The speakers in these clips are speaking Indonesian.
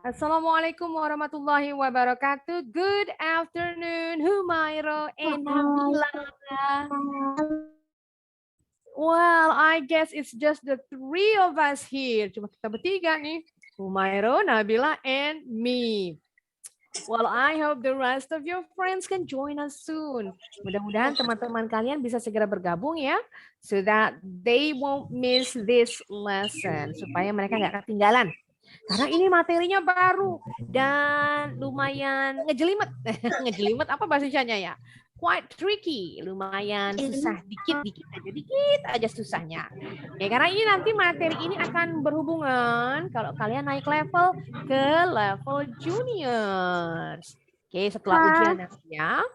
Assalamualaikum warahmatullahi wabarakatuh. Good afternoon, Humaira and Nabila. Well, I guess it's just the three of us here. Cuma kita bertiga nih. Humaira, Nabila, and me. Well, I hope the rest of your friends can join us soon. Mudah-mudahan teman-teman kalian bisa segera bergabung ya, so that they won't miss this lesson, supaya mereka nggak ketinggalan. Karena ini materinya baru dan lumayan ngejelimet. Ngejelimet apa bahasa Indonesianya ya? Quite tricky, lumayan susah, dikit-dikit aja, dikit aja susahnya. Ya, karena ini nanti materi ini akan berhubungan kalau kalian naik level ke level juniors. Oke, setelah ujian nanti ya.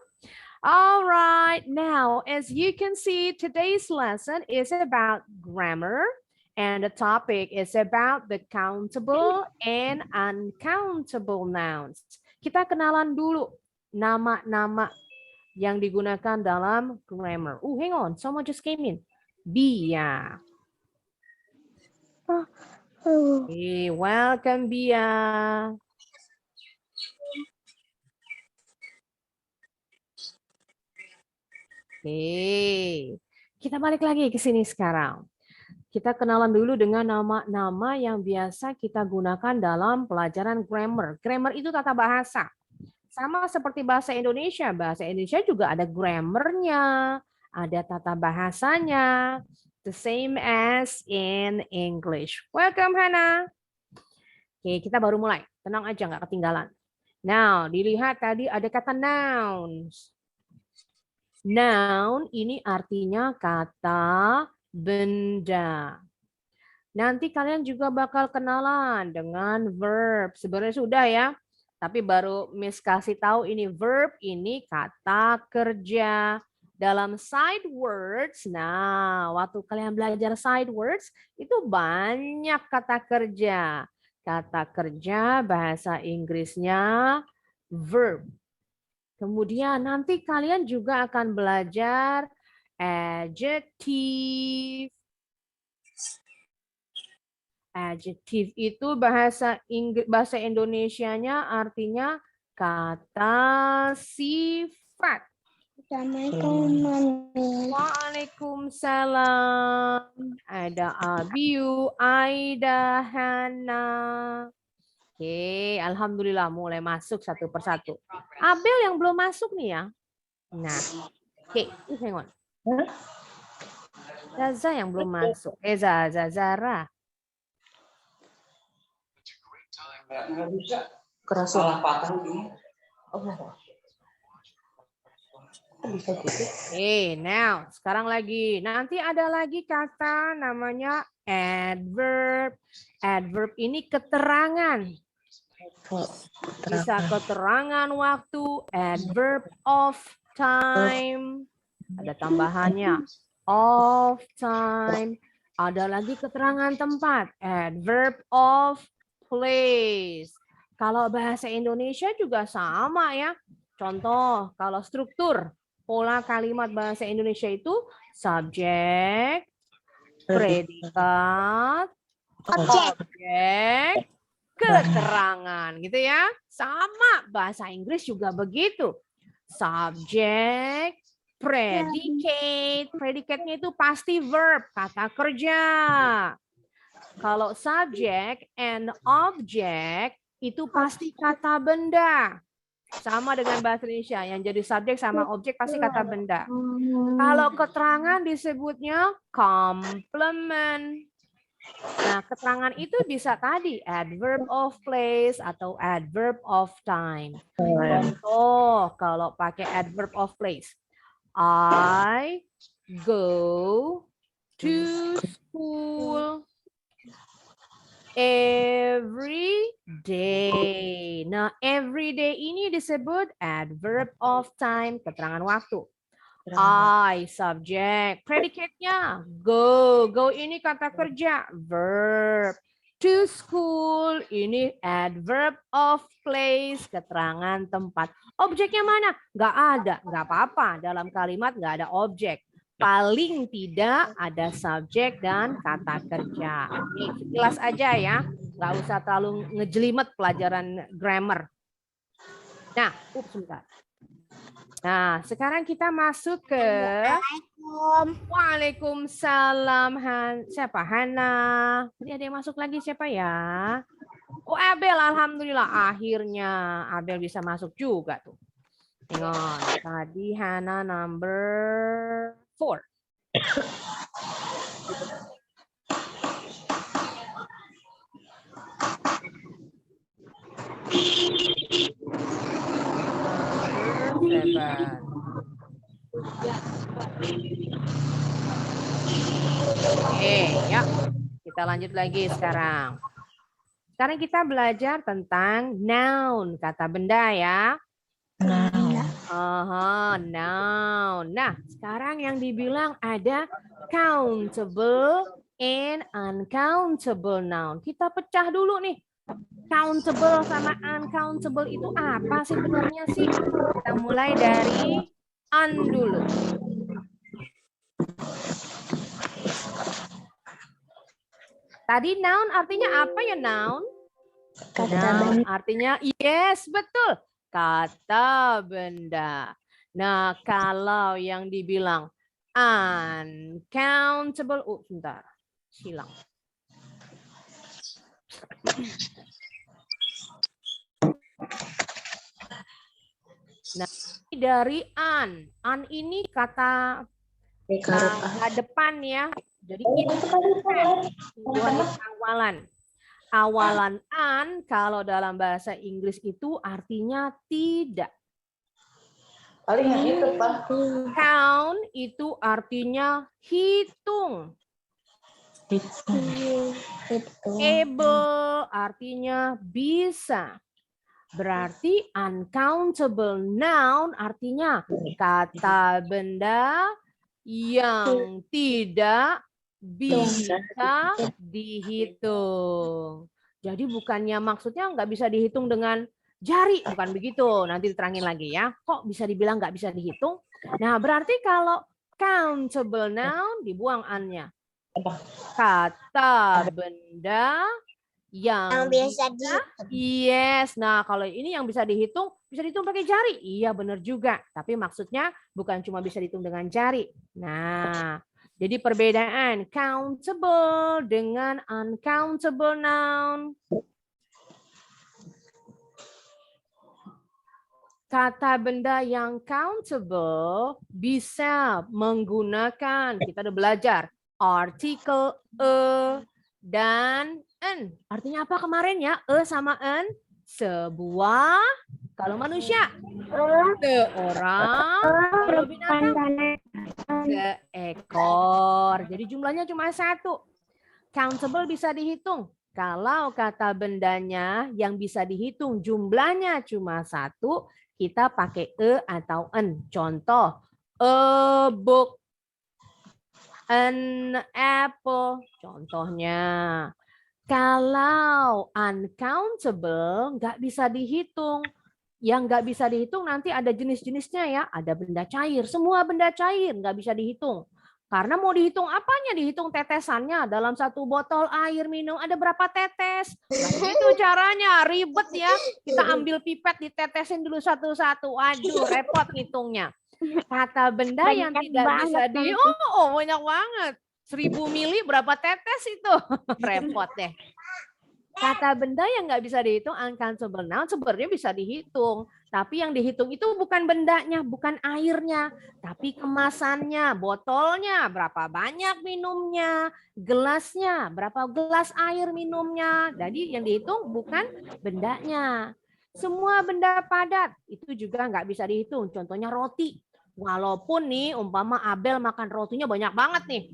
Alright, now as you can see, today's lesson is about grammar. And the topic is about the countable and uncountable nouns. Kita kenalan dulu nama-nama yang digunakan dalam grammar. Hang on, someone just came in. Bia. Hey, welcome Bia. Oke, kita balik lagi ke sini sekarang. Kita kenalan dulu dengan nama-nama yang biasa kita gunakan dalam pelajaran grammar. Grammar itu tata bahasa. Sama seperti bahasa Indonesia. Bahasa Indonesia juga ada grammarnya, ada tata bahasanya. The same as in English. Welcome, Hana. Oke, kita baru mulai. Tenang aja, nggak ketinggalan. Now, dilihat tadi ada kata nouns. Noun ini artinya kata benda. Nanti kalian juga bakal kenalan dengan verb. Sebenarnya sudah ya, tapi baru Miss kasih tahu ini verb, ini kata kerja. Dalam side words, nah waktu kalian belajar side words, itu banyak kata kerja. Kata kerja bahasa Inggrisnya verb. Kemudian nanti kalian juga akan belajar adjective. Adjective itu bahasa Indonesianya artinya kata sifat. Waalaikumsalam. Ada Abiu, Aida, Hana. Oke, alhamdulillah mulai masuk satu persatu. Abel yang belum masuk nih ya. Nah, oke, hang on. Zaza yang belum masuk. Zara. Nggak bisa. Kerasa salah patah ini. Bisa gitu. Now sekarang lagi. Nanti ada lagi kata namanya adverb. Adverb ini keterangan. Bisa keterangan waktu, adverb of time. Ada tambahannya. Of time. Ada lagi keterangan tempat. Adverb of place. Kalau bahasa Indonesia juga sama ya. Contoh, kalau struktur, pola kalimat bahasa Indonesia itu subjek, predikat, objek, keterangan gitu ya. Sama bahasa Inggris juga begitu. Subjek, predicate. Predicate-nya itu pasti verb, kata kerja. Kalau subject and object itu pasti kata benda. Sama dengan bahasa Indonesia, yang jadi subjek sama objek pasti kata benda. Kalau keterangan disebutnya complement. Nah, keterangan itu bisa tadi adverb of place atau adverb of time. Contoh, kalau pakai adverb of place. I go to school every day. Nah, every day ini disebut adverb of time, keterangan waktu. I, subject. Predicate-nya go. Go ini kata kerja, verb. To school, ini adverb of place, keterangan tempat. Objeknya mana? Nggak ada, nggak apa-apa. Dalam kalimat nggak ada objek. Paling tidak ada subjek dan kata kerja. Ini jelas aja ya. Nggak usah terlalu ngejelimet pelajaran grammar. Nah, sebentar. Nah, sekarang kita masuk ke Waalaikumsalam. Siapa? Hana. Ini ada yang masuk lagi siapa ya? Oh, Abel. Alhamdulillah. Akhirnya Abel bisa masuk juga tuh. Tengok. Tadi Hana number 4. Oke, ya. Kita lanjut lagi sekarang. Sekarang kita belajar tentang noun, kata benda ya. Noun. Nah, sekarang yang dibilang ada countable and uncountable noun. Kita pecah dulu nih. Countable sama uncountable itu apa sih sebenarnya sih? Kita mulai dari un dulu. Tadi noun artinya apa ya noun? Noun artinya yes, betul. Kata benda. Nah, kalau yang dibilang uncountable, sebentar, silang. Nah, dari an ini kata depan ya. Jadi ini awalan. Awalan an kalau dalam bahasa Inggris itu artinya tidak. Paling yang itu, Pak. Count itu artinya hitung. Able artinya bisa. Berarti uncountable noun artinya kata benda yang tidak bisa dihitung. Jadi bukannya maksudnya nggak bisa dihitung dengan jari, bukan begitu. Nanti diterangin lagi ya. Kok bisa dibilang nggak bisa dihitung? Nah, berarti kalau countable noun dibuang an-nya. Kata benda yang bisa dihitung. Yes. Nah, kalau ini yang bisa dihitung pakai jari. Iya, benar juga. Tapi maksudnya bukan cuma bisa dihitung dengan jari. Nah, jadi perbedaan countable dengan uncountable noun. Kata benda yang countable bisa menggunakan, kita udah belajar, artikel dan en. Artinya apa kemarin ya? Sama en. Sebuah, kalau manusia. Seorang, kalau binatang. Seekor. Jadi jumlahnya cuma 1. Countable bisa dihitung. Kalau kata bendanya yang bisa dihitung jumlahnya cuma 1, kita pakai atau en. Contoh, a book, an apple. Contohnya. Kalau uncountable nggak bisa dihitung. Yang nggak bisa dihitung nanti ada jenis-jenisnya ya. Ada benda cair. Semua benda cair nggak bisa dihitung. Karena mau dihitung apanya? Dihitung tetesannya. Dalam 1 botol air minum ada berapa tetes? Itu caranya. Ribet ya. Kita ambil pipet ditetesin dulu satu-satu. Aduh, repot ngitungnya. Kata benda banyak yang tidak bisa dihitung. Banyak banget. 1000 mili berapa tetes itu? Repot deh. Kata benda yang nggak bisa dihitung, uncountable noun sebenarnya bisa dihitung. Tapi yang dihitung itu bukan bendanya, bukan airnya. Tapi kemasannya, botolnya, berapa banyak minumnya, gelasnya, berapa gelas air minumnya. Jadi yang dihitung bukan bendanya. Semua benda padat itu juga nggak bisa dihitung. Contohnya roti. Walaupun nih umpama Abel makan rotinya banyak banget nih.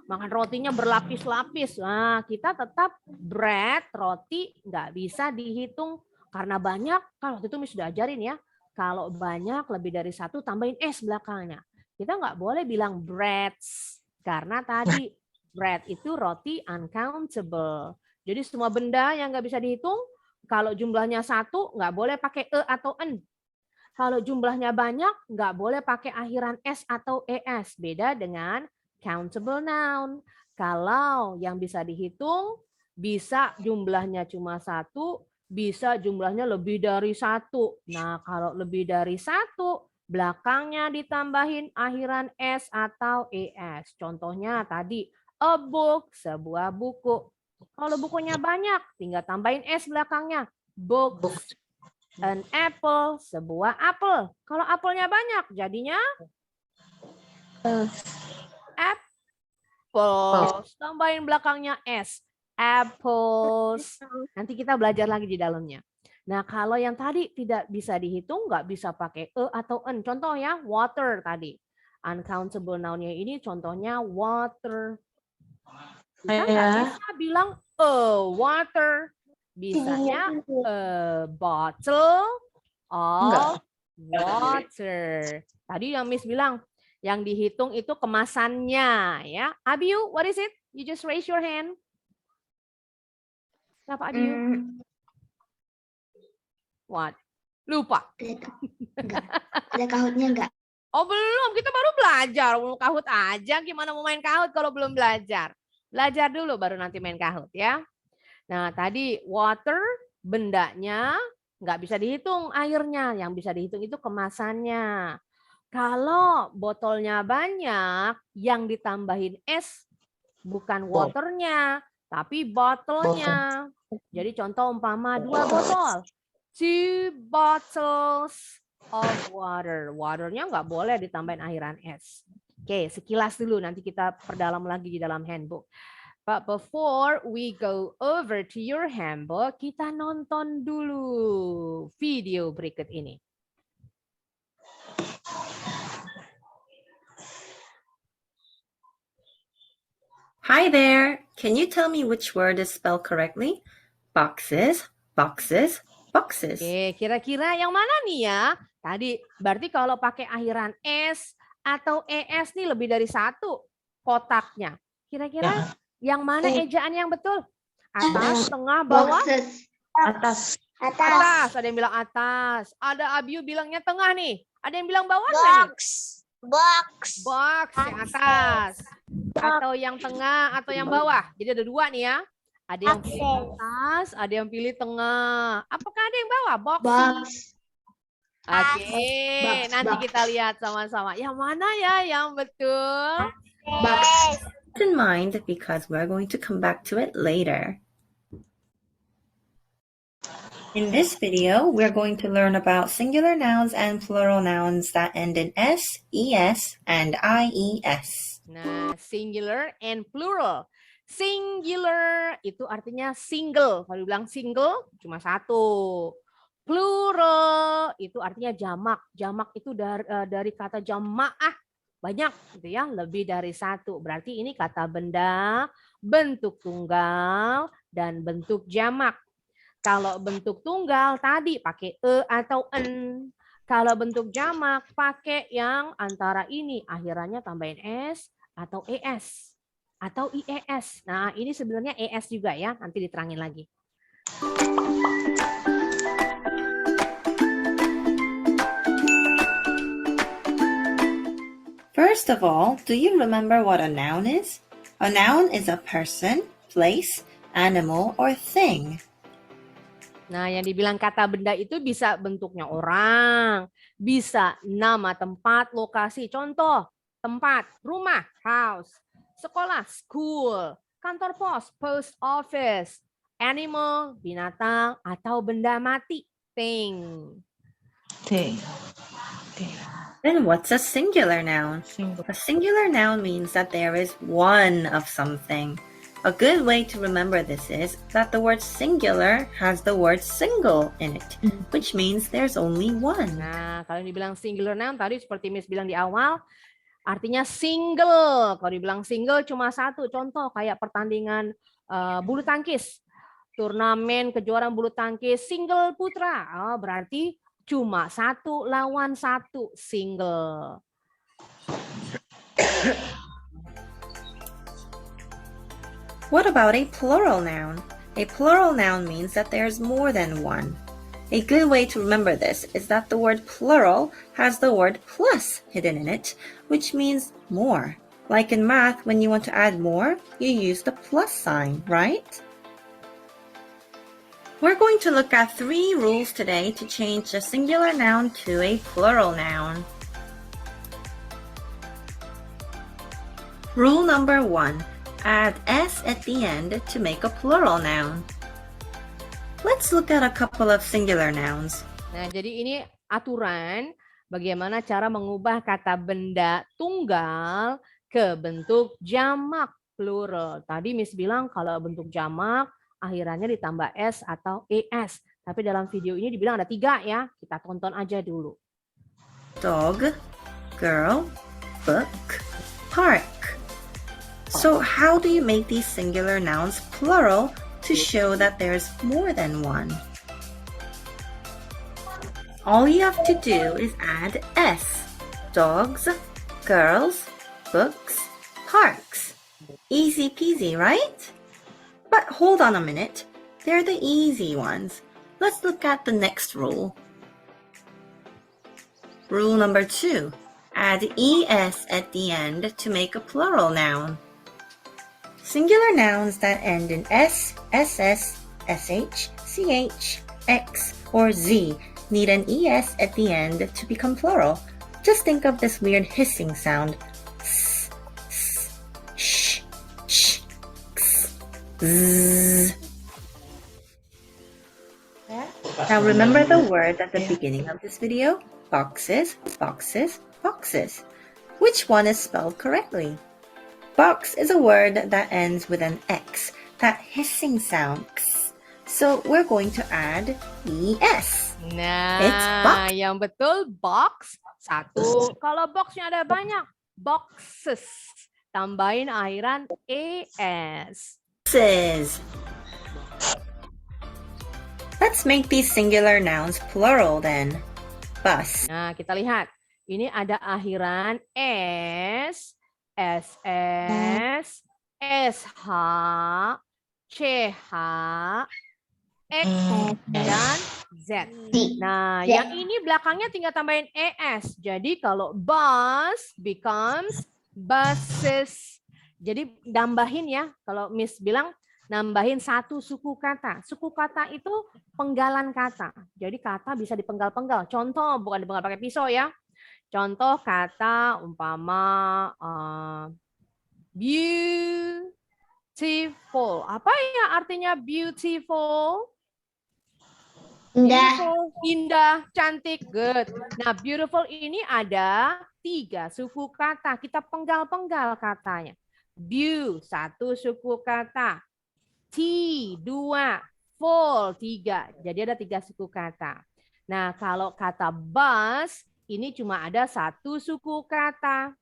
Makan rotinya berlapis-lapis. Nah, kita tetap bread, roti nggak bisa dihitung karena banyak. Kalau waktu itu sudah ajarin ya, kalau banyak lebih dari 1 tambahin s belakangnya. Kita nggak boleh bilang breads karena tadi bread itu roti uncountable. Jadi semua benda yang nggak bisa dihitung, kalau jumlahnya 1 nggak boleh pakai atau en. Kalau jumlahnya banyak nggak boleh pakai akhiran s atau es. Beda dengan countable noun. Kalau yang bisa dihitung Bisa jumlahnya cuma 1, bisa jumlahnya lebih dari 1. Nah, kalau lebih dari 1, belakangnya ditambahin akhiran S atau ES. Contohnya tadi, a book, sebuah buku. Kalau bukunya banyak, tinggal tambahin S belakangnya. Books. An apple, sebuah apel. Kalau apelnya banyak, jadinya apples. Tambahin belakangnya S. Apples. Nanti kita belajar lagi di dalamnya. Nah, kalau yang tadi tidak bisa dihitung, nggak bisa pakai e atau en. Contoh ya, water tadi. Uncountable noun-nya ini contohnya water. Kita nggak bisa bilang water. Bisanya bottle of water. Tadi yang Miss bilang, yang dihitung itu kemasannya, ya. Abiu, what is it? You just raise your hand. Kenapa Abiu? What? Lupa. Ada kahutnya enggak? Oh belum, kita baru belajar. Mau kahut aja, gimana mau main kahut kalau belum belajar? Belajar dulu baru nanti main kahut ya. Nah tadi water, bendanya nggak bisa dihitung airnya. Yang bisa dihitung itu kemasannya. Kalau botolnya banyak, yang ditambahin es bukan waternya, tapi botolnya. Jadi contoh umpama 2 botol. 2 bottles of water. Waternya nggak boleh ditambahin akhiran S. Oke, sekilas dulu. Nanti kita perdalam lagi di dalam handbook. But before we go over to your handbook, kita nonton dulu video berikut ini. Hi there. Can you tell me which word is spelled correctly? Boxes, boxes, boxes. Oke, kira-kira yang mana nih ya? Tadi berarti kalau pakai akhiran S atau ES nih lebih dari 1 kotaknya. Kira-kira yang mana ejaan yang betul? Atas, tengah, bawah? Atas. Atas. Ada yang bilang atas. Ada Abiu bilangnya tengah nih. Ada yang bilang bawah nggak nih? Box. Box yang atas. Atau yang tengah atau yang bawah. Jadi ada 2 nih ya. Ada yang pilih atas, ada yang pilih tengah. Apakah ada yang bawah? Box. Oke, nanti kita lihat sama-sama. Yang mana ya yang betul? Box. In mind because we're going to come back to it later. In this video, we're going to learn about singular nouns and plural nouns that end in S, ES, and IES. Nah, singular and plural. Singular itu artinya single. Kalau dibilang single, cuma 1. Plural itu artinya jamak. Jamak itu dari kata jamaah. Banyak gitu ya, lebih dari 1. Berarti ini kata benda, bentuk tunggal, dan bentuk jamak. Kalau bentuk tunggal tadi pakai e atau en. Kalau bentuk jamak pakai yang antara ini. Akhirannya tambahin s atau es. Atau ies. Nah ini sebenarnya es juga ya. Nanti diterangin lagi. First of all, do you remember what a noun is? A noun is a person, place, animal, or thing. Nah, yang dibilang kata benda itu bisa bentuknya orang, bisa nama tempat, lokasi. Contoh, tempat, rumah, house, sekolah, school, kantor pos, post office, animal, binatang, atau benda mati, thing. Then what's a singular noun? A singular noun means that there is one of something. A good way to remember this is that the word singular has the word single in it, which means there's only one. Nah, kalau dibilang singular noun tadi seperti Miss bilang di awal, artinya single. Kalau dibilang single cuma 1. Contoh kayak pertandingan bulu tangkis. Turnamen kejuaraan bulu tangkis single putra. Oh, berarti cuma 1 lawan 1, single. What about a plural noun? A plural noun means that there's more than one. A good way to remember this is that the word plural has the word plus hidden in it, which means more. Like in math, when you want to add more, you use the plus sign, right? We're going to look at 3 rules today to change the singular noun to a plural noun. Rule number 1. Add s at the end to make a plural noun. Let's look at a couple of singular nouns. Nah, jadi ini aturan bagaimana cara mengubah kata benda tunggal ke bentuk jamak plural. Tadi Miss bilang kalau bentuk jamak akhirannya ditambah s atau es. Tapi dalam video ini dibilang ada 3 ya. Kita tonton aja dulu. Dog, girl, book, park. So how do you make these singular nouns plural to show that there's more than one? All you have to do is add s. Dogs, girls, books, parks. Easy peasy, right? But hold on a minute. They're the easy ones. Let's look at the next rule. Rule number 2. Add es at the end to make a plural noun. Singular nouns that end in s, ss, sh, ch, x, or z need an es at the end to become plural. Just think of this weird hissing sound. S, s, sh, sh, x, z. Now remember the word at the beginning of this video? Boxes, boxes, boxes. Which one is spelled correctly? Box is a word that ends with an X, that hissing sound. X. So we're going to add ES. It's box. Nah, yang betul box 1. Kalau boxnya ada banyak, boxes. Tambahin akhiran es. Boxes. Let's make these singular nouns plural then. Bus. Nah, kita lihat. Ini ada akhiran s, SS, SH, CH, X, dan Z. Nah, yang ini belakangnya tinggal tambahin ES. Jadi kalau bus becomes buses. Jadi nambahin ya. Kalau Miss bilang nambahin 1 suku kata. Suku kata itu penggalan kata. Jadi kata bisa dipenggal-penggal. Contoh, bukan dipenggal pakai pisau ya. Contoh kata umpama beautiful. Apa ya artinya beautiful? Beautiful, indah, cantik, good. Nah, beautiful ini ada 3 suku kata. Kita penggal-penggal katanya. Beau, 1 suku kata. T, 2, full, 3. Jadi ada 3 suku kata. Nah, kalau kata bus, ini cuma ada 1 suku kata.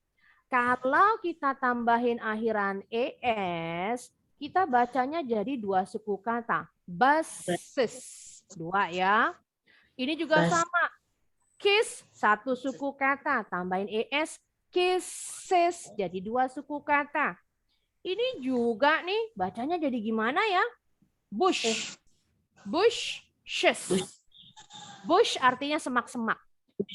Kalau kita tambahin akhiran es, kita bacanya jadi 2 suku kata. Buses. 2 ya. Ini juga sama. Kiss, 1 suku kata. Tambahin es, kisses. Jadi 2 suku kata. Ini juga nih, bacanya jadi gimana ya? Bush. Bushes. Bush artinya semak-semak.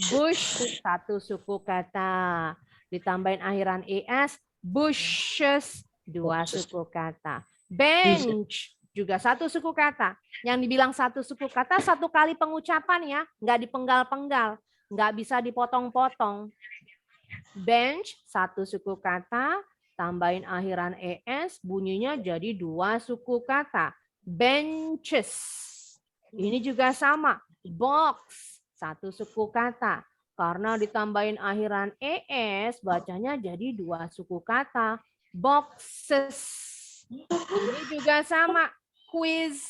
Bush, 1 suku kata. Ditambahin akhiran es, bushes, 2 suku kata. Bench, juga 1 suku kata. Yang dibilang 1 suku kata 1 kali pengucapan ya. Nggak dipenggal-penggal. Nggak bisa dipotong-potong. Bench, 1 suku kata. Tambahin akhiran es, bunyinya jadi 2 suku kata. Benches. Ini juga sama. Box. 1 suku kata. Karena ditambahin akhiran es, bacanya jadi 2 suku kata. Boxes. Ini juga sama. Quiz.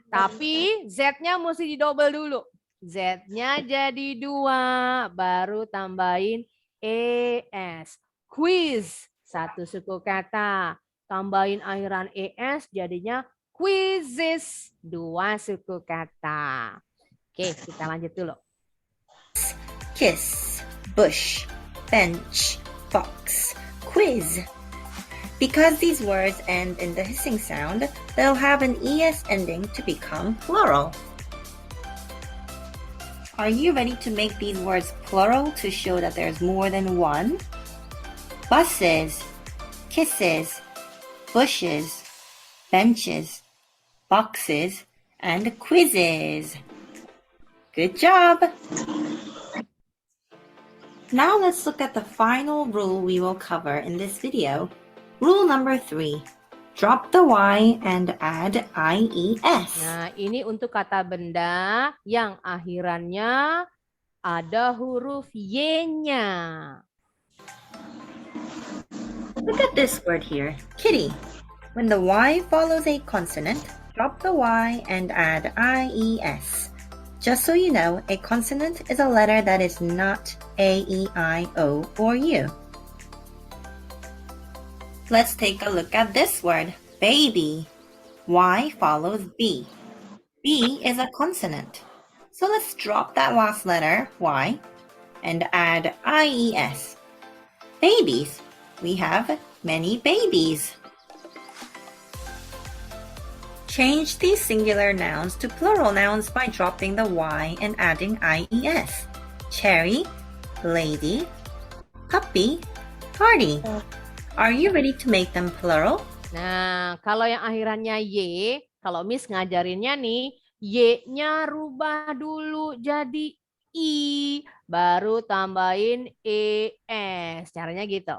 Tapi Z-nya mesti didouble dulu. Z-nya jadi 2. Baru tambahin es. Quiz. 1 suku kata. Tambahin akhiran es, jadinya quizzes. 2 suku kata. Oke, kita lanjut dulu. Kiss, bush, bench, box, quiz. Because these words end in the hissing sound, they'll have an es ending to become plural. Are you ready to make these words plural to show that there's more than one? Buses, kisses, bushes, benches, boxes, and quizzes. Good job! Now let's look at the final rule we will cover in this video. Rule number 3. Drop the Y and add IES. Nah, ini untuk kata benda yang akhirannya ada huruf Y-nya. Look at this word here, kitty. When the Y follows a consonant, drop the Y and add IES. Just so you know, a consonant is a letter that is not A, E, I, O, or U. Let's take a look at this word, baby. Y follows B. B is a consonant. So let's drop that last letter, Y, and add IES. Babies. We have many babies. Change these singular nouns to plural nouns by dropping the Y and adding IES. Cherry, lady, puppy, party. Are you ready to make them plural? Nah, kalau yang akhirannya Y, kalau Miss ngajarinnya nih, Y-nya rubah dulu jadi I, baru tambahin ES. Caranya gitu.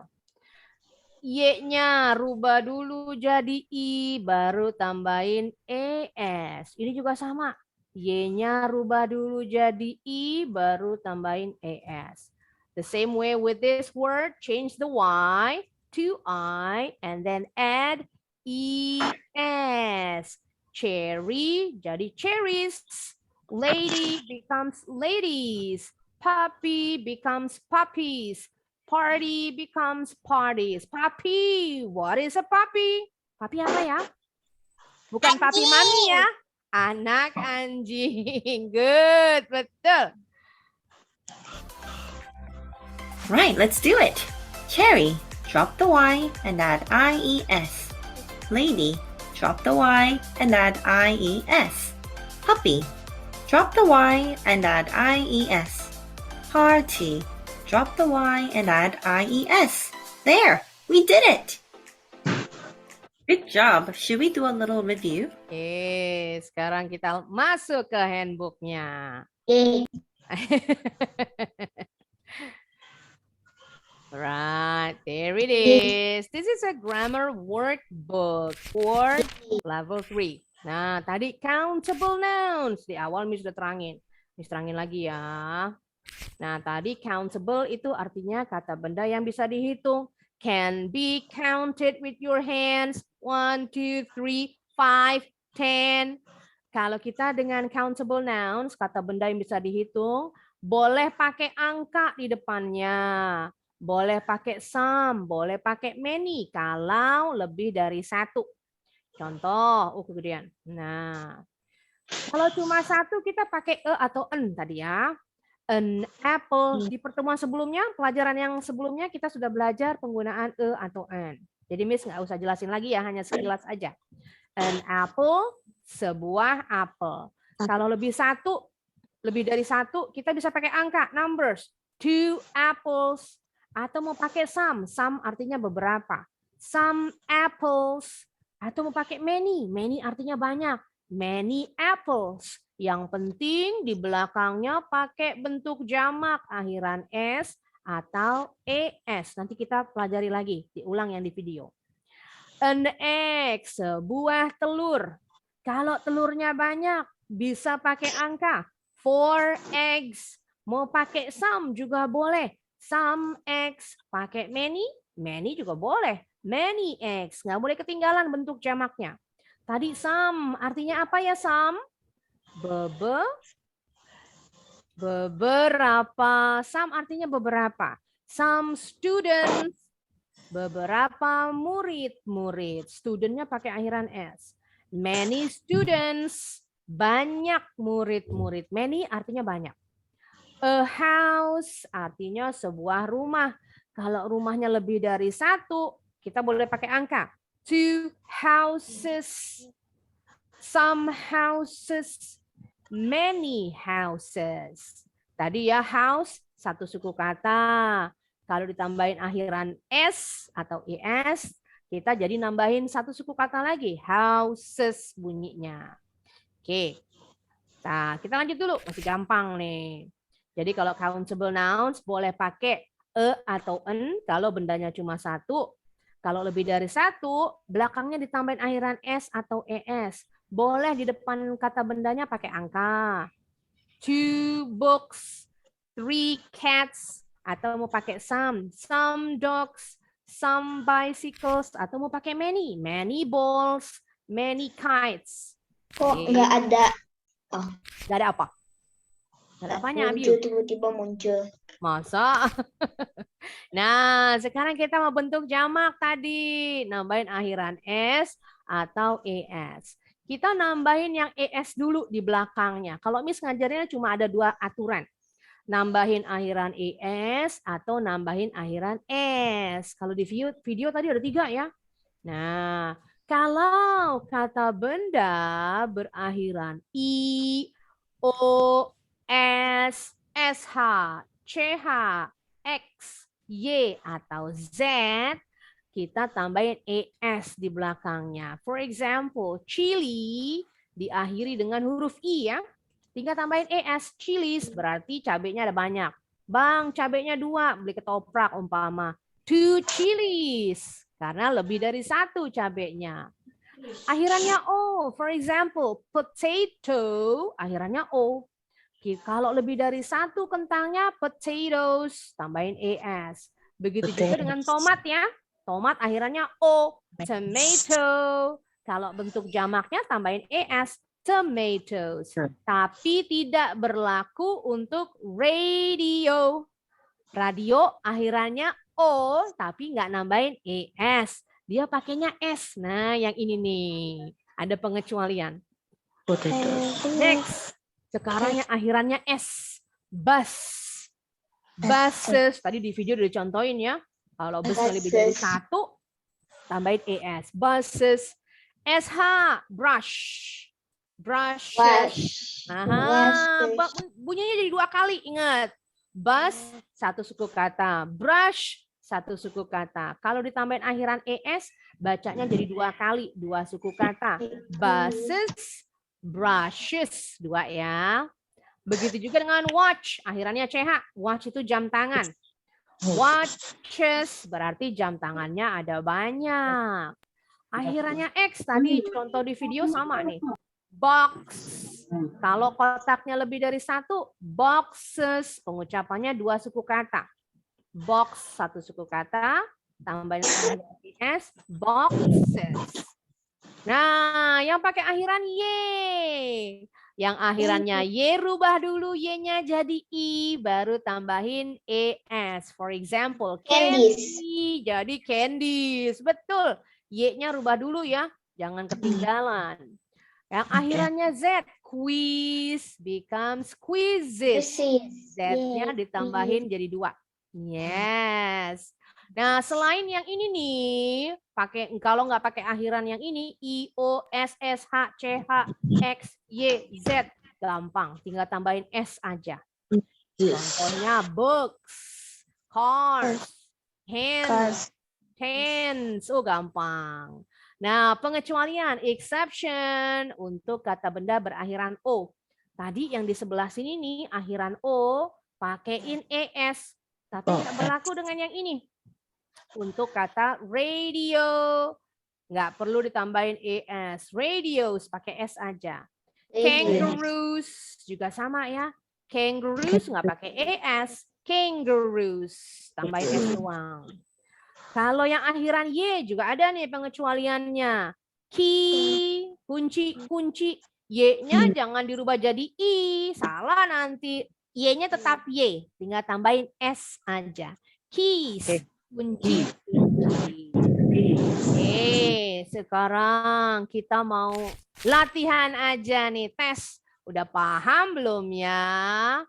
Y-nya rubah dulu jadi I, baru tambahin ES. Ini juga sama. Y-nya rubah dulu jadi I, baru tambahin ES. The same way with this word, change the Y to I, and then add ES. Cherry jadi cherries. Lady becomes ladies. Puppy becomes puppies. Party becomes parties. Puppy. What is a puppy? Puppy apa ya? Bukan puppy mami ya. Anak anjing. Good. Betul. Right, let's do it. Cherry, drop the Y and add IES. Lady, drop the Y and add IES. Puppy, drop the Y and add IES. Party, drop the Y and add IES. There, we did it. Good job. Should we do a little review? Sekarang kita masuk ke handbooknya. Right, there it is. This is a grammar workbook for level 3. Nah, tadi countable nouns. Di awal Miss sudah terangin. Miss terangin lagi ya. Nah, tadi countable itu artinya kata benda yang bisa dihitung. Can be counted with your hands. 1, 2, 3, 5, 10. Kalau kita dengan countable nouns, kata benda yang bisa dihitung, boleh pakai angka di depannya. Boleh pakai some, boleh pakai many kalau lebih dari 1. Contoh, kemudian. Nah, kalau cuma 1 kita pakai atau n tadi ya. An apple. Di pertemuan sebelumnya, pelajaran yang sebelumnya kita sudah belajar penggunaan atau n. Jadi Miss nggak usah jelasin lagi ya, hanya sekilas aja. An apple, sebuah apel. Kalau lebih dari 1, kita bisa pakai angka, numbers. 2 apples. Atau mau pakai some artinya beberapa. Some apples. Atau mau pakai many artinya banyak. Many apples. Yang penting di belakangnya pakai bentuk jamak akhiran S atau ES. Nanti kita pelajari lagi, diulang yang di video. An egg, sebuah telur. Kalau telurnya banyak, bisa pakai angka. 4 eggs. Mau pakai some juga boleh. Some eggs, pakai many juga boleh. Many eggs, nggak boleh ketinggalan bentuk jamaknya. Tadi some, artinya apa ya some? Beberapa. Some artinya beberapa. Some students, beberapa murid. Studentnya pakai akhiran S. Many students, banyak murid-murid. Many artinya banyak. A house artinya sebuah rumah. Kalau rumahnya lebih dari 1, kita boleh pakai angka. 2 houses, some houses, many houses. Tadi ya house, 1 suku kata. Kalau ditambahin akhiran S atau ES, kita jadi nambahin 1 suku kata lagi. Houses bunyinya. Oke. Nah, kita lanjut dulu. Masih gampang nih. Jadi kalau countable nouns boleh pakai atau en kalau bendanya cuma satu. Kalau lebih dari satu, belakangnya ditambahin akhiran s atau es. Boleh di depan kata bendanya pakai angka. 2 books, 3 cats, atau mau pakai some dogs, some bicycles, atau mau pakai many balls, many kites. Kok nggak ada? Gak ada apa? Gak ada apanya, Muncul, Abiu? tiba-tiba muncul. Masa? Nah, sekarang kita mau bentuk jamak tadi. Nambahin akhiran S atau ES. Kita nambahin yang ES dulu di belakangnya. Kalau Miss ngajarnya cuma ada 2 aturan. Nambahin akhiran ES atau nambahin akhiran S. Kalau di video tadi ada 3 ya. Nah, kalau kata benda berakhiran I, O, S, SH, CH, X, Y, atau Z, kita tambahin ES di belakangnya. For example, chili diakhiri dengan huruf I ya. Tinggal tambahin ES, chilies, berarti cabenya ada banyak. Bang, cabenya 2, beli ketoprak umpama. 2 chilies, karena lebih dari 1 cabenya. Akhirannya O, for example, potato, akhirannya O. Kalau lebih dari 1 kentangnya, potatoes, tambahin ES. Begitu juga dengan tomat ya. Tomat akhirannya O, tomato. Kalau bentuk jamaknya tambahin ES, tomatoes. Tapi tidak berlaku untuk radio. Radio akhirannya O, tapi nggak nambahin ES. Dia pakainya S. Nah, yang ini nih. Ada pengecualian. Next. Sekarang yang akhirannya S. Bus. Buses. Tadi di video udah dicontohin ya. Kalau busnya lebih dari 1, tambahin ES. Buses. SH. Brush. Brushes. Bunyinya jadi 2 kali. Ingat. Bus, 1 suku kata. Brush, 1 suku kata. Kalau ditambahin akhiran ES, bacanya jadi 2 kali. 2 suku kata. Buses, brushes. 2 ya. Begitu juga dengan watch. Akhirannya CH. Watch itu jam tangan. Watches, berarti jam tangannya ada banyak. Akhirannya X tadi contoh di video sama nih. Box. Kalau kotaknya lebih dari 1, boxes. Pengucapannya 2 suku kata. Box 1 suku kata, tambahin S, boxes. Nah, yang pakai akhiran Y. Yang akhirannya Y rubah dulu Y-nya jadi I, baru tambahin ES. For example, candy jadi candies. Betul. Y-nya rubah dulu ya, jangan ketinggalan. Yang akhirannya Z, quiz becomes quizzes. Z-nya ditambahin jadi 2. Yes. Nah, selain yang ini nih, kalau nggak pakai akhiran yang ini, I, O, S, S, H, C, H, X, Y, Z, gampang. Tinggal tambahin S aja. Contohnya books, cars, hands, hands. Oh, gampang. Nah, pengecualian, exception untuk kata benda berakhiran O. Tadi yang di sebelah sini nih, akhiran O, pakaiin ES. Tapi nggak berlaku dengan yang ini. Untuk kata radio, nggak perlu ditambahin ES. Radios, pakai S aja. Kangaroos, juga sama ya. Kangaroos nggak pakai ES. Kangaroos, tambahin S doang. Kalau yang akhiran Y juga ada nih pengecualiannya. Key, kunci. Y-nya jangan dirubah jadi I. Salah nanti. Y-nya tetap Y. Tinggal tambahin S aja. Keys, kunci. Sekarang kita mau latihan aja nih. Tes. Udah paham belum ya?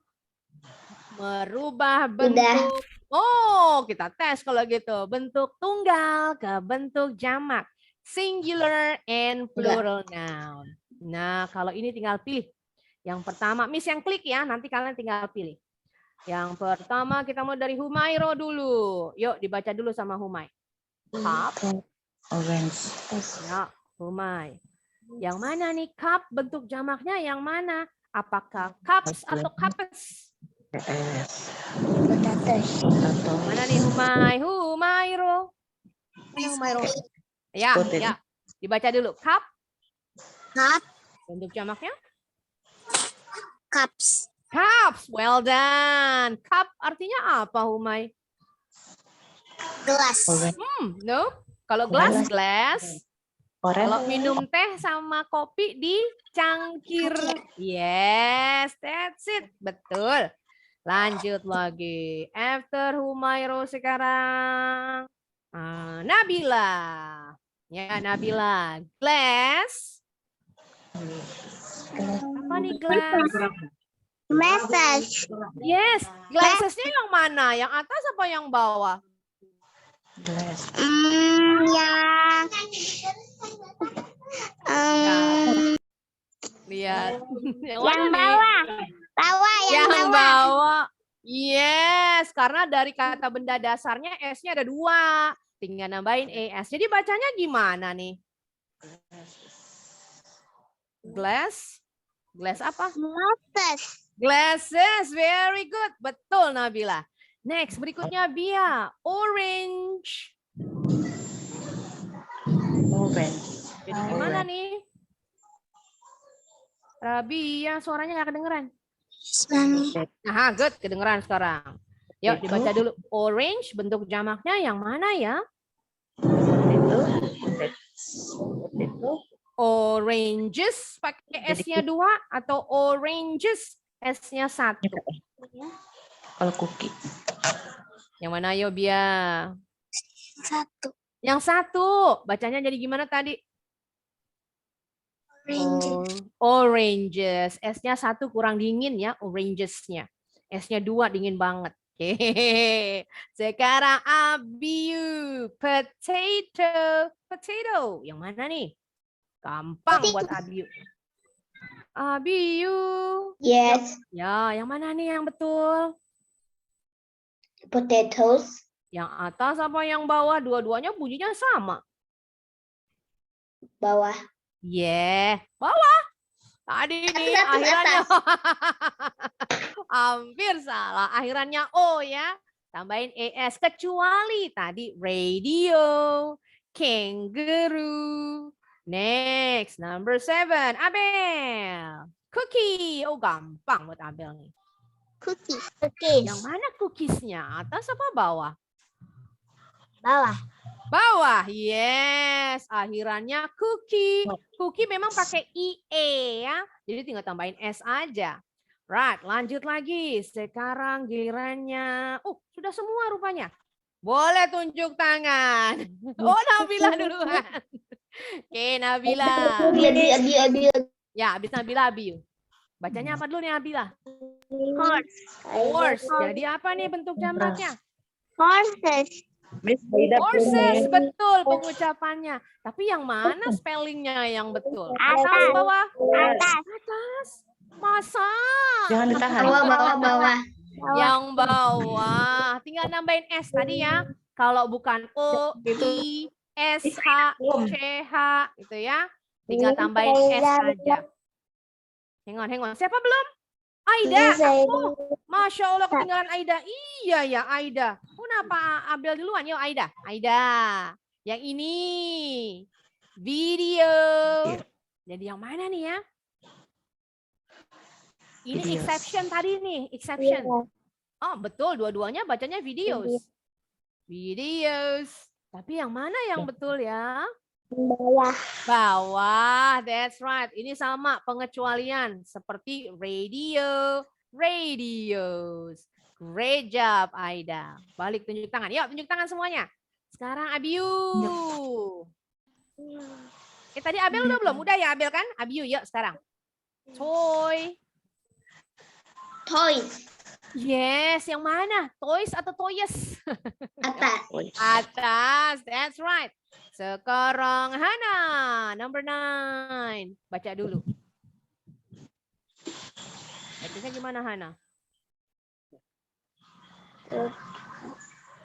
Merubah bentuk. Oh, kita tes kalau gitu. Bentuk tunggal ke bentuk jamak. Singular and plural noun. Nah, kalau ini tinggal pilih. Yang pertama, Miss yang klik ya. Nanti kalian tinggal pilih. Yang pertama kita mau dari Humairo dulu. Yuk, dibaca dulu sama Humay. Top. Orange. Ya, Humay. Yang mana nih cup bentuk jamaknya yang mana? Apakah cups atau cups? Potatoes. Mana nih Humairo? Mana Humairo? Ya, ya. Dibaca dulu. Cup. Cup. Bentuk jamaknya? Cups. Cups. Well done. Cup artinya apa, Humay? Gelas. No. Kalau glass. Kalau minum teh sama kopi di cangkir. Yes, that's it. Betul. Lanjut lagi. After Humairo sekarang. Nabila. Ya, Nabila. Glass. Apa nih glass? Message. Yes, glassesnya yang mana? Yang atas apa yang bawah? Yang Lihat. yang bawah. Yang bawah. Yes, karena dari kata benda dasarnya S-nya ada 2. Tinggal nambahin ES. Jadi bacanya gimana nih? Glass. Glass apa? Glasses. Very good. Betul, Nabila. Next, berikutnya Bia. Orange. Jadi gimana nih? Rabia, suaranya nggak kedengeran. Nah, good. Kedengeran sekarang. Yuk, dibaca dulu. Orange, bentuk jamaknya yang mana ya? Oranges, pakai S-nya 2 atau oranges, S-nya 1? Kalau cookie. Yang mana yo Bia? 1. Yang 1. Bacanya jadi gimana tadi? Oranges. S-nya 1 kurang dingin ya, oranges-nya. S-nya 2 dingin banget. Oke. Sekarang Abiu. Potato. Yang mana nih? Gampang buat Abiu. Abiu. Yes. Ya, yang mana nih yang betul? Potatoes. Yang atas apa yang bawah? Dua-duanya bunyinya sama. Bawah. Bawah. Tadi nih Satu akhirannya. atas. Hampir salah. Akhirannya O ya. Tambahin ES. Kecuali tadi radio, kangaroo. Next, number 7. Abel. Cookie. Oh, gampang buat Abel nih. Cookies. Yang mana cookiesnya? Atas apa bawah? Bawah. Bawah, yes. Akhirannya cookie. Cookie memang pakai IE ya. Jadi tinggal tambahin S aja. Right, lanjut lagi. Sekarang gilirannya. Sudah semua rupanya. Boleh tunjuk tangan. Oh, Nabila duluan. Oke, Nabila. Abi. Ya, habis Nabila, Abiu. Bacanya apa dulu nih, Nabila? Horse. Jadi apa nih bentuk jamaknya? Horses. Horses, betul pengucapannya. Tapi yang mana spellingnya yang betul? Atas, bawah? Atas. Masa? Jangan ditahan. Bawah. Yang bawah. Tinggal nambahin S tadi ya. Kalau bukan O, I, S, H, C, H. Gitu ya. Tinggal tambahin S aja. Hang on. Siapa belum? Aida. Masya Allah ketinggalan Aida. Iya ya Aida. Kenapa Abel duluan? Yuk Aida. Yang ini. Video. Jadi yang mana nih ya? Ini Videos. exception tadi nih. Exception. Oh betul. Dua-duanya bacanya videos. Videos. Tapi yang mana yang betul ya? Bawah, that's right. Ini sama pengecualian seperti radio, radios. Great job, Aida. Balik tunjuk tangan. Yuk, tunjuk tangan semuanya. Sekarang Abiu. Tadi Abel udah belum? Udah ya Abel kan? Abiu, yuk sekarang. Toys. Yes, yang mana? Toys atau toys? Atas, that's right. Sekarang Hana, number 9. Baca dulu. Bacanya gimana Hana?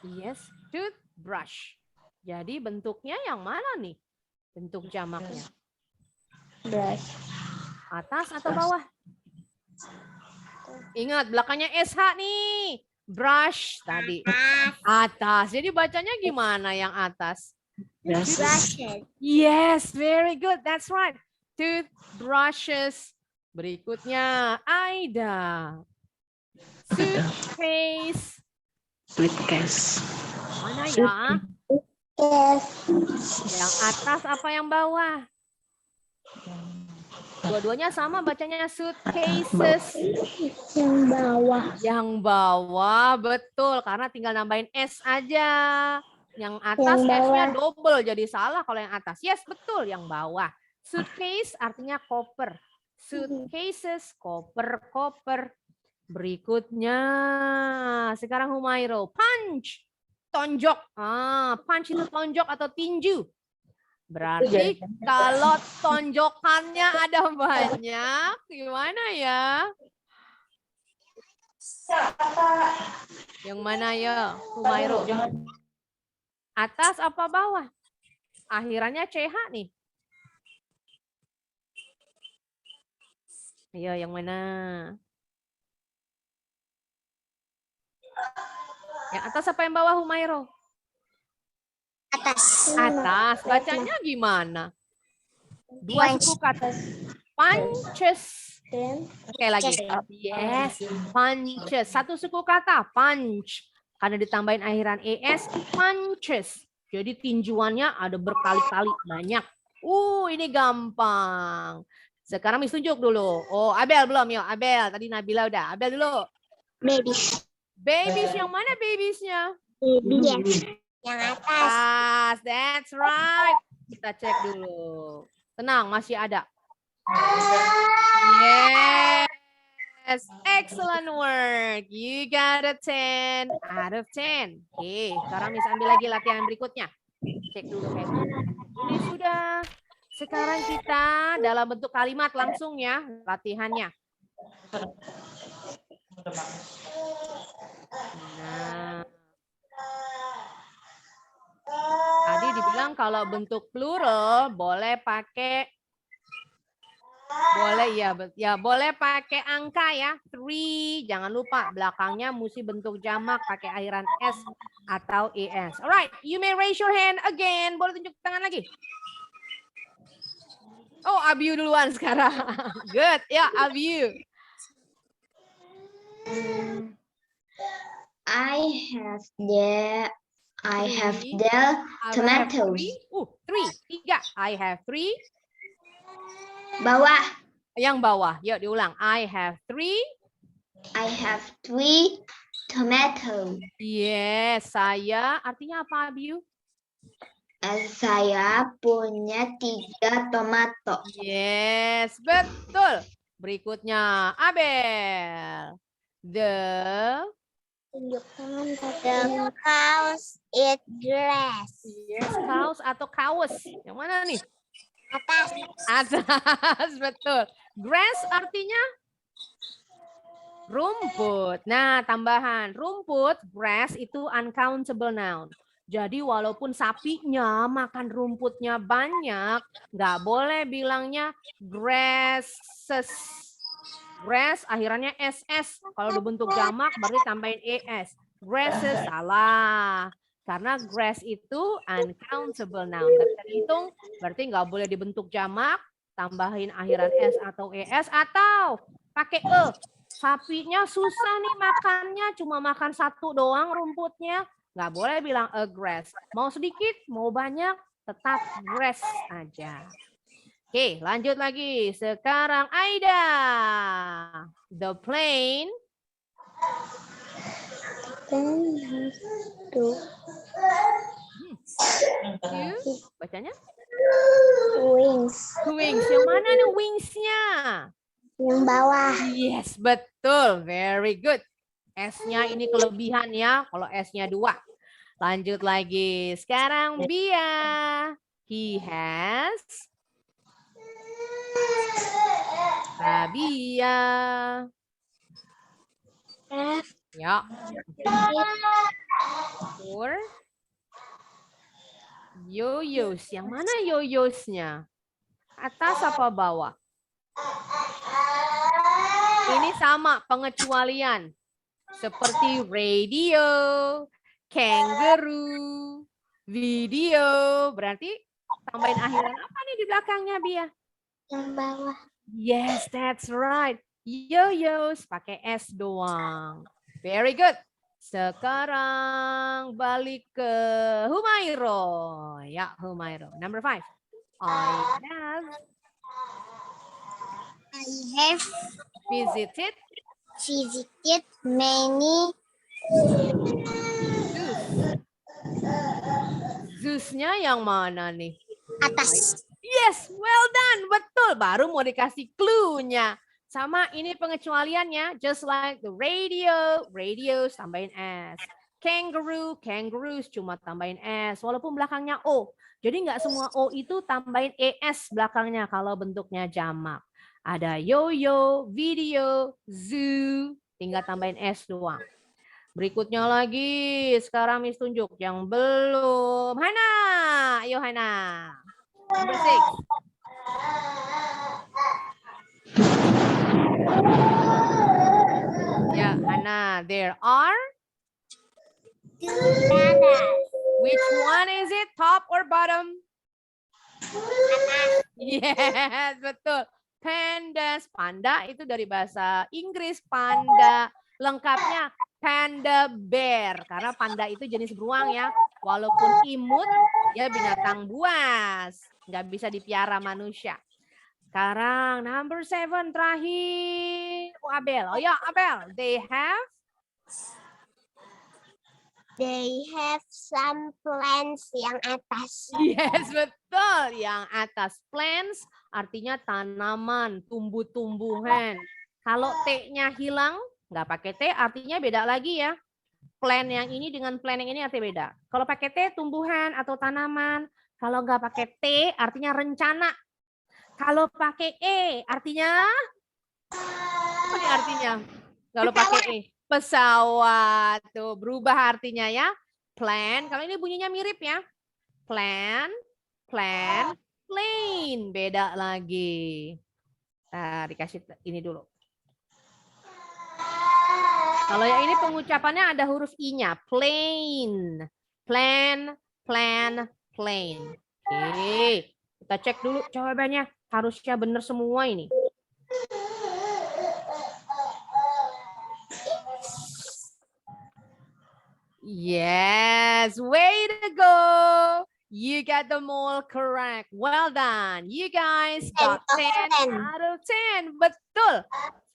Yes, toothbrush. Jadi bentuknya yang mana nih? Bentuk jamaknya. Brush. Atas atau bawah? Ingat, belakangnya SH nih. Brush tadi. Atas. Jadi bacanya gimana yang atas? Brushes. Yes, very good. That's right. Toothbrushes. Berikutnya, Aida. Suitcase. Suitcase. Mana ya? Yes. Yang atas apa yang bawah? Dua-duanya sama bacanya suitcases. Yang bawah. Yang bawah, betul. Karena tinggal nambahin S aja. Yang atas Yang S-nya bawah. double, jadi salah kalau yang atas. Yes, betul. Yang bawah. Suitcase artinya koper. Suitcases, koper-koper. Berikutnya, sekarang Humairo. Punch, tonjok. Punch itu tonjok atau tinju. Berarti kalau tonjokannya ada banyak, gimana ya? Yang mana ya, Humairo? Atas apa bawah? Akhirannya CH nih. Ayo, yang mana? Yang atas apa yang bawah, Humairo? Atas. Atas. Bacanya gimana? Dua suku kata. Punches. Oke, lagi. Yes, punches. Satu suku kata, punch. Karena ditambahin akhiran ES, punches. Jadi tinjuannya ada berkali-kali, banyak. Ini gampang. Sekarang Miss tunjuk dulu. Oh, Abel belum, yuk. Abel, tadi Nabila udah. Abel dulu. Babies. Babies, yang mana babiesnya? Babies. Yang atas. That's right. Kita cek dulu. Tenang, masih ada. Yes, excellent work. You got a 10 out of 10. Oke, sekarang Miss ambil lagi latihan berikutnya. Cek dulu Feby. Ini sudah. Sekarang kita dalam bentuk kalimat langsung ya latihannya. Nah, tadi dibilang kalau bentuk plural boleh pakai boleh pakai angka ya, 3. Jangan lupa belakangnya mesti bentuk jamak pakai akhiran S atau ES. Alright, you may raise your hand again. Boleh tunjuk tangan lagi. Oh, Abiu duluan sekarang. Good, ya Abiu. I have the tomatoes. 3. I have 3. Bawah. Yang bawah. Yuk diulang. I have 3 tomatoes. Yes, saya artinya apa, Abiu? Saya punya 3 tomato. Yes, betul. Berikutnya, Abel. The cows eat grass. yes, cows atau cows. Yang mana nih? Atas. Atas, betul. Grass artinya rumput. Nah, tambahan. Rumput, grass itu uncountable noun. Jadi walaupun sapinya makan rumputnya banyak, nggak boleh bilangnya grasses. Grass akhirannya SS. Kalau dibentuk jamak baru tambahin ES. Grasses salah. Karena grass itu uncountable noun. Nggak bisa dihitung, berarti nggak boleh dibentuk jamak, tambahin akhiran S atau ES, atau pakai E. Sapinya susah nih makannya, cuma makan 1 doang rumputnya. Nggak boleh bilang a grass. Mau sedikit, mau banyak, tetap grass aja. Oke, lanjut lagi. Sekarang Aida. The plane. Bacanya? Wings. Wings. Yang mana nih wingsnya? Yang bawah. Yes, betul. Very good. S-nya ini kelebihan ya. Kalau S-nya 2. Lanjut lagi. Sekarang Bia. He has. Bia. Ya. 4. Yoyos. Yang mana yoyosnya? Atas apa bawah? Ini sama pengecualian. Seperti radio, kangaroo, video. Berarti tambahin akhiran apa nih di belakangnya, Bia? Yang bawah. Yes, that's right. Yo-yos pakai S doang. Very good. Sekarang balik ke Humairo. Ya, Humairo. Number 5. I have Visited visited many zoos. Zoos-nya yang mana nih? atas. Yes, well done. Betul. Baru mau dikasih clue-nya. Sama ini pengecualiannya. Just like the radio. Radios tambahin S. Kangaroo. Kangaroos cuma tambahin S. Walaupun belakangnya O. Jadi nggak semua O itu tambahin ES belakangnya kalau bentuknya jamak. Ada yo-yo, video, zoo. Tinggal tambahin S doang. Berikutnya lagi. Sekarang Miss tunjuk yang belum. Hana. Ayo Hana. Number 6. Ya, Hana. There are. Which one is it? Top or bottom? Yes, betul. Pandas. Panda itu dari bahasa Inggris. Panda. Lengkapnya panda bear. Karena panda itu jenis beruang ya. Walaupun imut, dia binatang buas. Nggak bisa dipiara manusia. Sekarang number 7 terakhir. Oh, Abel. Oh ya, Abel. They have some plants yang atas. Yes, betul. Yang atas plants artinya tanaman, tumbuh-tumbuhan. Kalau T-nya hilang, nggak pakai T artinya beda lagi ya. Plant yang ini dengan plant yang ini artinya beda. Kalau pakai T tumbuhan atau tanaman. Kalau nggak pakai T artinya rencana. Kalau pakai E artinya apa nih artinya? Kalau pakai E pesawat. Tuh berubah artinya ya. Plan. Kalau ini bunyinya mirip ya. Plan, plane. Beda lagi. Nah, dikasih ini dulu. Kalau yang ini pengucapannya ada huruf I-nya. Plane. Plan, plane. Oke. Kita cek dulu jawabannya. Harusnya benar semua ini. Yes, way to go. You got them all correct. Well done. You guys got 10 out of 10. Betul.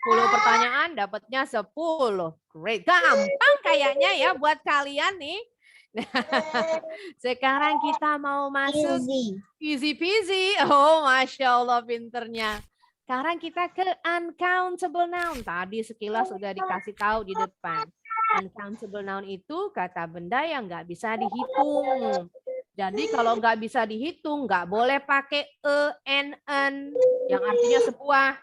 10 pertanyaan dapatnya 10. Great. Gampang kayaknya ya buat kalian nih. Sekarang kita mau masuk easy peasy. Oh, Masya Allah pinternya. Sekarang kita ke uncountable noun. Tadi sekilas sudah dikasih tahu di depan. Uncountable noun itu kata benda yang nggak bisa dihitung. Jadi kalau nggak bisa dihitung, nggak boleh pakai en, yang artinya sebuah.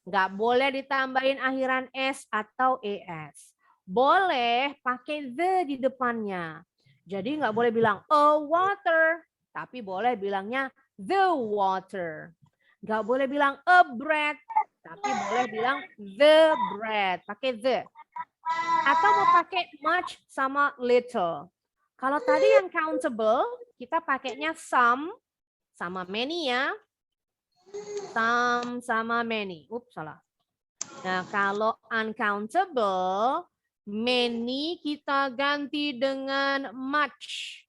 Nggak boleh ditambahin akhiran s atau es. Boleh pakai the di depannya. Jadi nggak boleh bilang a water, tapi boleh bilangnya the water. Nggak boleh bilang a bread, tapi boleh bilang the bread. Pakai the. Atau mau pakai much sama little. Kalau tadi yang countable, kita pakainya some sama many ya. Some sama many. Ups, salah. Nah, kalau uncountable, many kita ganti dengan much.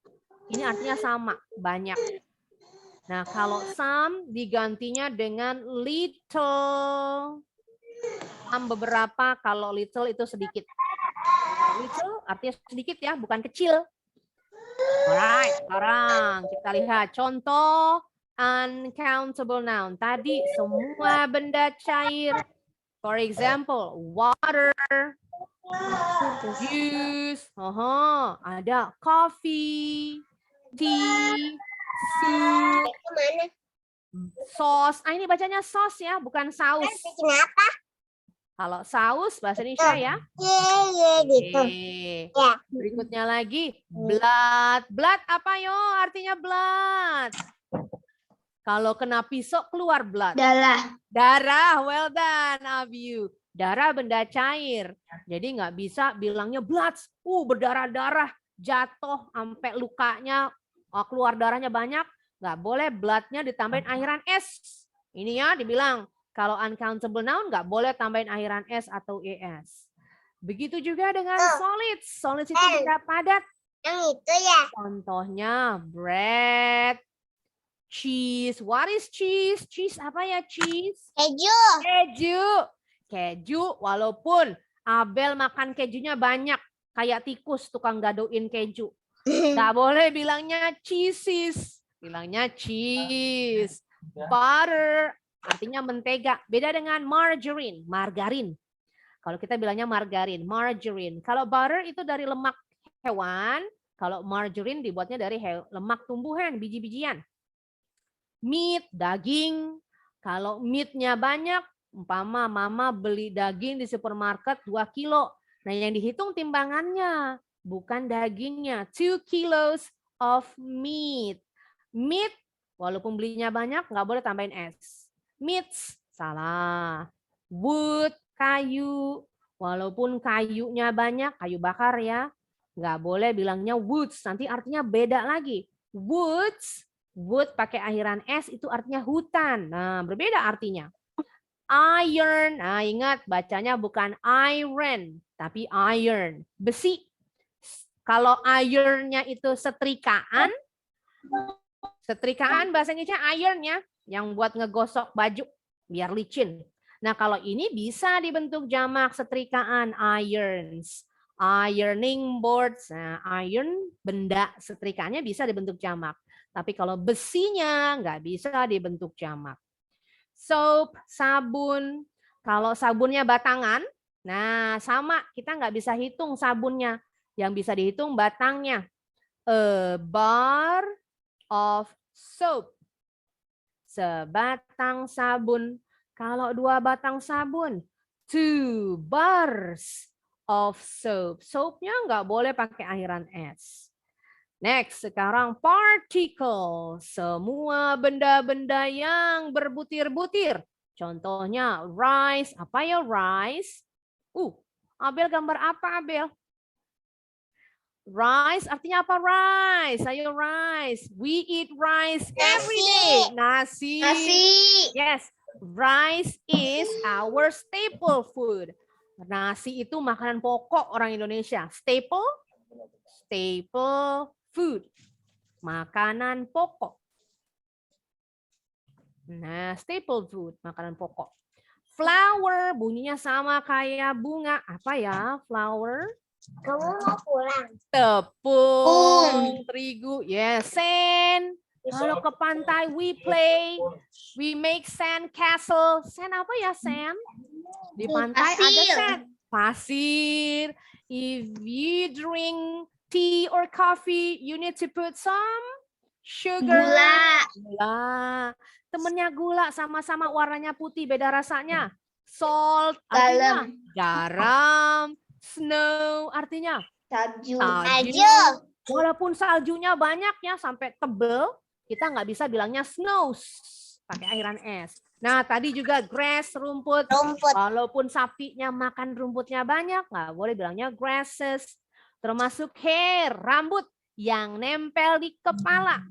Ini artinya sama, banyak. Nah, kalau some digantinya dengan little. Some beberapa, kalau little itu sedikit. Little artinya sedikit ya, bukan kecil. Alright, sekarang kita lihat contoh uncountable noun. Tadi semua benda cair. For example, water, juice, ada coffee, tea, soup, sauce. Ini bacanya sauce ya, bukan saus. Kenapa? Kalau saus bahasa Indonesia ya. Gitu. Ya. Berikutnya lagi blood. Blood apa yo? Artinya blood. Kalau kena pisau keluar blood. Darah. Darah, well done, Abiu. Darah benda cair. Jadi nggak bisa bilangnya blood. Berdarah-darah, jatuh sampai lukanya, keluar darahnya banyak. Nggak boleh bloodnya ditambahin akhiran S. Ini ya dibilang, kalau uncountable noun nggak boleh tambahin akhiran S atau ES. Begitu juga dengan solids. Solids itu benda padat. Yang itu ya. Contohnya bread, cheese. What is cheese? Cheese apa ya cheese? Keju. Keju. Keju walaupun Abel makan kejunya banyak. Kayak tikus tukang gadoin keju. Nggak boleh bilangnya cheeses. Bilangnya cheese. Butter artinya mentega. Beda dengan margarine. Margarin. Kalau kita bilangnya margarin. Margarine. Kalau butter itu dari lemak hewan. Kalau margarine dibuatnya dari lemak tumbuhan. Biji-bijian. Meat, daging. Kalau meatnya banyak, umpama mama beli daging di supermarket 2 kilo. Nah yang dihitung timbangannya, bukan dagingnya. 2 kilos of meat. Meat, walaupun belinya banyak, nggak boleh tambahin S. Meats, salah. Wood, kayu. Walaupun kayunya banyak, kayu bakar ya. Nggak boleh bilangnya woods, nanti artinya beda lagi. Woods, wood pakai akhiran S itu artinya hutan. Nah, berbeda artinya. Iron, nah ingat bacanya bukan iron, tapi iron. Besi. Kalau ironnya itu setrikaan, setrikaan bahasa Inggrisnya iron ya, yang buat ngegosok baju biar licin. Nah kalau ini bisa dibentuk jamak setrikaan irons. Ironing boards, nah, iron benda setrikaannya bisa dibentuk jamak. Tapi kalau besinya nggak bisa dibentuk jamak. Soap, sabun. Kalau sabunnya batangan, nah sama kita nggak bisa hitung sabunnya. Yang bisa dihitung batangnya. A bar of soap. Sebatang sabun. Kalau 2 batang sabun, 2 bars of soap. Soapnya nggak boleh pakai akhiran S. Next, sekarang particle. Semua benda-benda yang berbutir-butir. Contohnya rice. Apa ya rice? Abel gambar apa Abel? Rice artinya apa rice? Ayo rice. We eat rice every day. Nasi. Yes, rice is our staple food. Nasi itu makanan pokok orang Indonesia. Staple food. Makanan pokok. Nah, staple food, makanan pokok. Flower, bunyinya sama kayak bunga. Apa ya? Flower. Kamu mau pulang? Tepung, terigu. Yes, sand. Kalau ke pantai, we make sand castle. Sand apa ya, sand? Di pantai ada sand. Pasir. If you drink tea or coffee, you need to put some sugar. Gula. Temennya gula sama-sama warnanya putih, beda rasanya. Salt artinya garam. Snow artinya salju. Walaupun saljunya banyak ya sampai tebel, kita nggak bisa bilangnya snows pakai akhiran S. Nah tadi juga grass, rumput. Walaupun sapinya makan rumputnya banyak, nggak boleh bilangnya grasses. Termasuk hair, rambut yang nempel di kepala.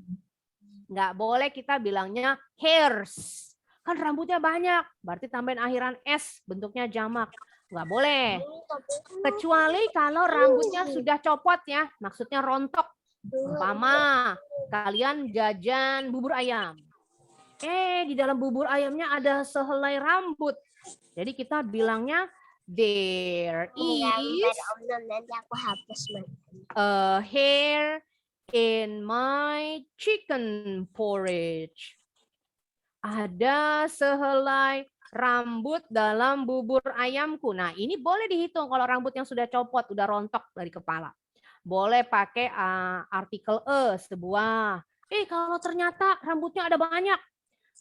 Nggak boleh kita bilangnya hairs. Kan rambutnya banyak, berarti tambahin akhiran S, bentuknya jamak. Nggak boleh. Kecuali kalau rambutnya sudah copot ya, maksudnya rontok. Umpama kalian jajan bubur ayam. Di dalam bubur ayamnya ada sehelai rambut. Jadi kita bilangnya there is a hair in my chicken porridge. Ada sehelai rambut dalam bubur ayamku. Nah, ini boleh dihitung kalau rambut yang sudah copot, udah rontok dari kepala. Boleh pakai artikel sebuah. Kalau ternyata rambutnya ada banyak.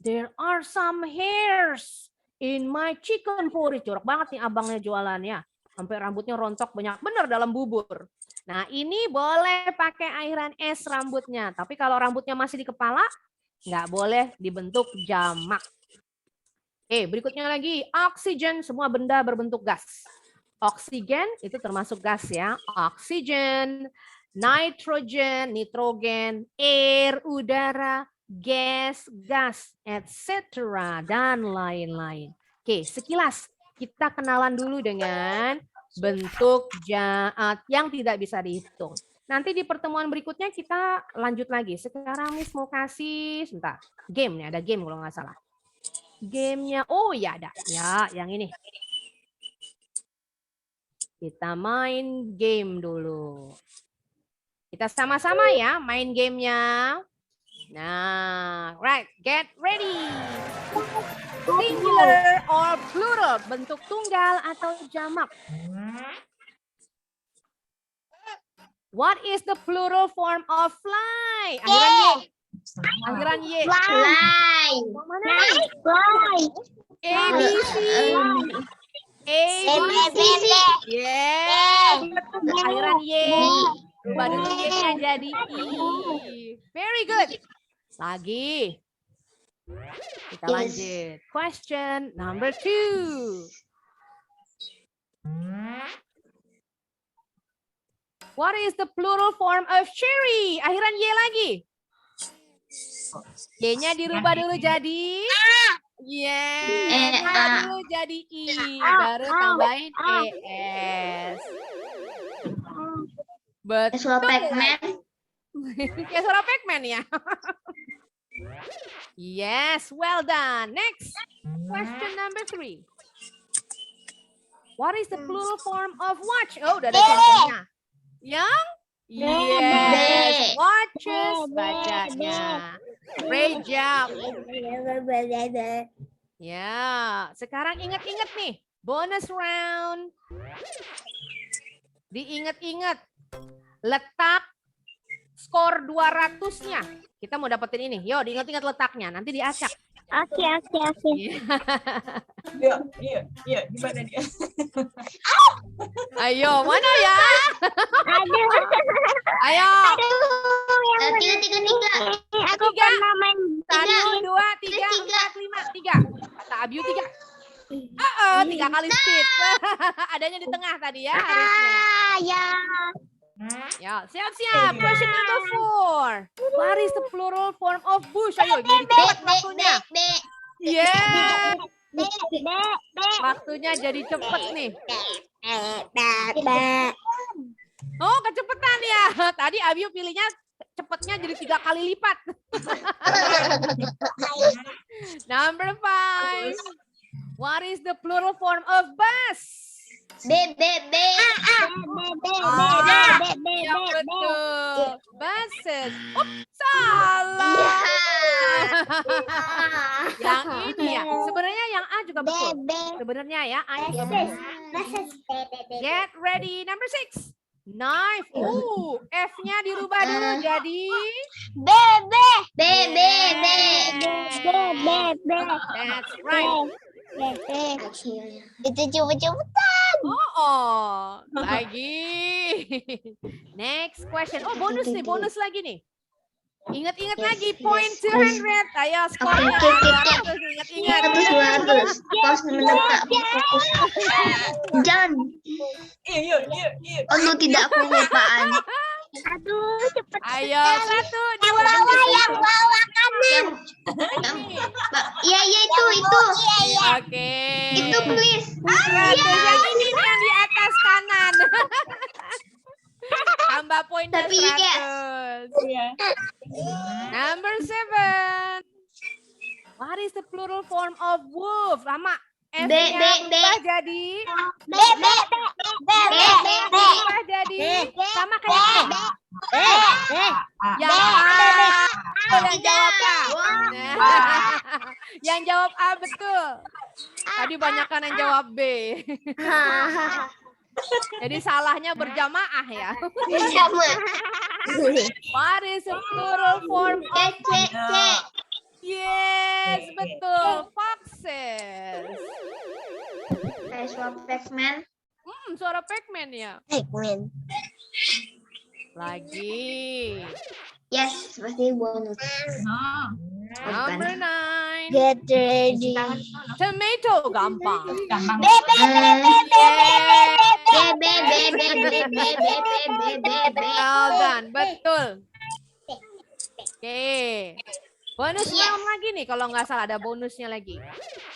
There are some hairs in my chicken porridge. Jorok banget nih abangnya jualannya. Sampai rambutnya rontok banyak bener dalam bubur. Nah, ini boleh pakai akhiran S rambutnya. Tapi kalau rambutnya masih di kepala, Nggak boleh dibentuk jamak. Oke, berikutnya lagi. Oksigen, semua benda berbentuk gas. Oksigen itu termasuk gas ya. Oksigen, nitrogen, nitrogen, air, udara, gas, gas, etc. dan lain-lain. Oke, sekilas kita kenalan dulu dengan bentuk yang tidak bisa dihitung. Nanti di pertemuan berikutnya kita lanjut lagi. Sekarang Miss mau kasih sebentar. Game nih, ada game kalau nggak salah. Gamenya, oh ya ada. Ya, yang ini. Kita main game dulu. Kita sama-sama ya main gamenya. Nah, right, get ready. Singular or plural, bentuk tunggal atau jamak. What is the plural form of fly? Akhiran Y. Akhiran Y. Fly. Mana nih? Fly. A, B, C. A, B, C. Yes. Akhiran Y. Rubah dulu Y-nya jadi I. Very good. Lagi. Kita lanjut. Question number 2. What is the plural form of cherry? Akhiran Y lagi. Y-nya dirubah dulu jadi yes. Dirubah dulu jadi I. Baru tambahin ES. Betul. Suara Pac-Man. Kayak suara Pac-Man ya. Yes, well done. Next, question number 3. What is the plural form of watch? Oh, udah ada contohnya. Yang? Yes, watches bacanya. Great job. Ya, sekarang ingat-ingat nih, bonus round. Diingat-ingat, letak skor 200-nya. Kita mau dapetin ini. Yo, diingat-ingat letaknya. Nanti diacak. Oke. Iya, gimana dia? Ayo, mana ya? Aduh. Ayo. Tiga. Aku Tiga. pernah main 1, 2, 3, 4, 5. 3. Kata Abiu 3. 3 kali speed. Adanya di tengah tadi ya harusnya. ya. Ya, siap-siap. Question number 4. What is the plural form of bush? Ayo, jadi cepat waktunya. Yeah. Waktunya jadi cepet nih. Oh, kecepatan ya. Tadi Abiu pilihnya cepetnya jadi 3 kali lipat. Number 5. What is the plural form of bus? B. Yang betul. Buses. Salah. Yang ini ya. Sebenarnya yang A juga betul. Sebenarnya ya, A juga betul. Get ready. Number 6. Knife. F-nya dirubah dulu jadi That's right. Itu cepet-cepet. Oh, lagi. Next question. Oh, bonus nih, bonus lagi nih. Ingat-ingat lagi, point 200. Ayo, skornya. Ingat-ingat. 200. Pas menetap. Jangan. Iya. Oh, tidak aku lupaan. Aduh, cepet. Ayo, 1, 2, yang bawah kanan. Iya, itu. Oke. Itu please. 100. Yang ini nih, yang di atas kanan. Tambah poinnya 100. Iya. Number 7. What is the plural form of wolf? Lama. F-nya berubah jadi berubah jadi sama kayak yang yang jawab A. Yang jawab A betul. Tadi banyakan yang jawab B. Jadi salahnya berjamaah ya. What is the plural form of Yes, betul. Foxes. Kayak suara Pac-Man. Suara Pac-Man ya. Pac-Man. Lagi. Yes, pasti bonus. Number 9. Get ready. Tomato, gampang. Gampang. Well done, betul. Oke. Bonus round lagi nih kalau nggak salah, ada bonusnya lagi.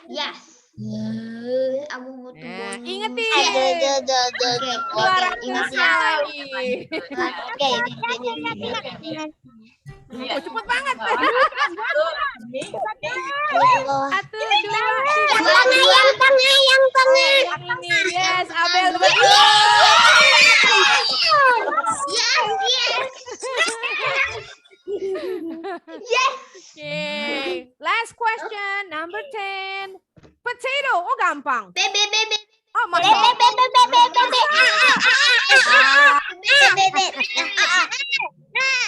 Yes. Aku butuh Nah, bonus. ingetin. 200-nya lagi. Oke, Oh, cepet banget. Ini. 1, 2, 3. yang tengah. Yang ini, yes, Abel betul. Yes. Okay, last question, number 10. Potato, oh gampang. Oh, mantap.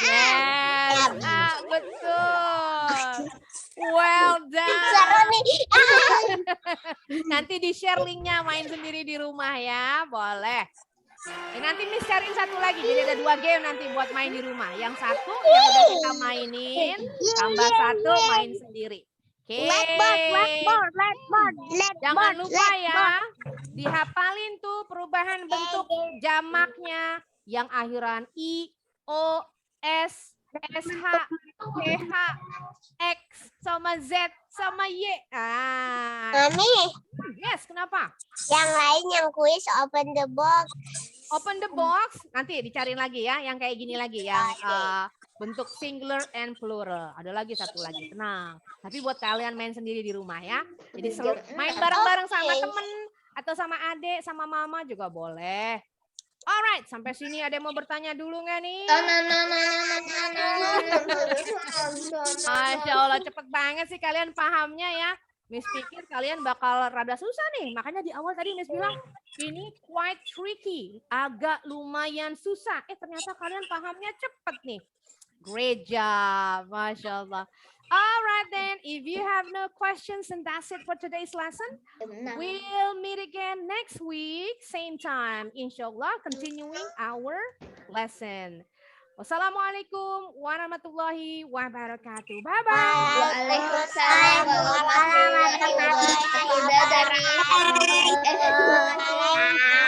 Yes, betul. Well done. Nanti di-share linknya main sendiri di rumah ya, boleh. Nanti Miss sharing satu lagi, jadi ada 2 game nanti buat main di rumah. Yang satu yang udah kita mainin, tambah satu main sendiri. Oke. Jangan lupa ya, dihafalin tuh perubahan bentuk jamaknya yang akhiran I, O, S, SH, PH, X, sama Z, sama Y. Mami, Yes, kenapa? yang lain yang kuis open the box. Open the box, nanti dicariin lagi ya, yang kayak gini lagi, yang bentuk singular and plural. Ada lagi satu lagi, tenang. Tapi buat kalian main sendiri di rumah ya. Jadi main bareng-bareng sama temen, atau sama adik, sama mama juga boleh. Alright, sampai sini ada yang mau bertanya dulu nggak nih? Masya Allah, cepet banget sih kalian pahamnya ya. Miss pikir kalian bakal rada susah nih. Makanya di awal tadi Miss bilang, ini quite tricky. Agak lumayan susah. Ternyata kalian pahamnya cepet nih. Great job. Masya Allah. Alright then, if you have no questions, and that's it for today's lesson. We'll meet again next week, same time. Inshallah, continuing our lesson. Wassalamualaikum warahmatullahi wabarakatuh. Bye-bye. Waalaikumsalam warahmatullahi wabarakatuh.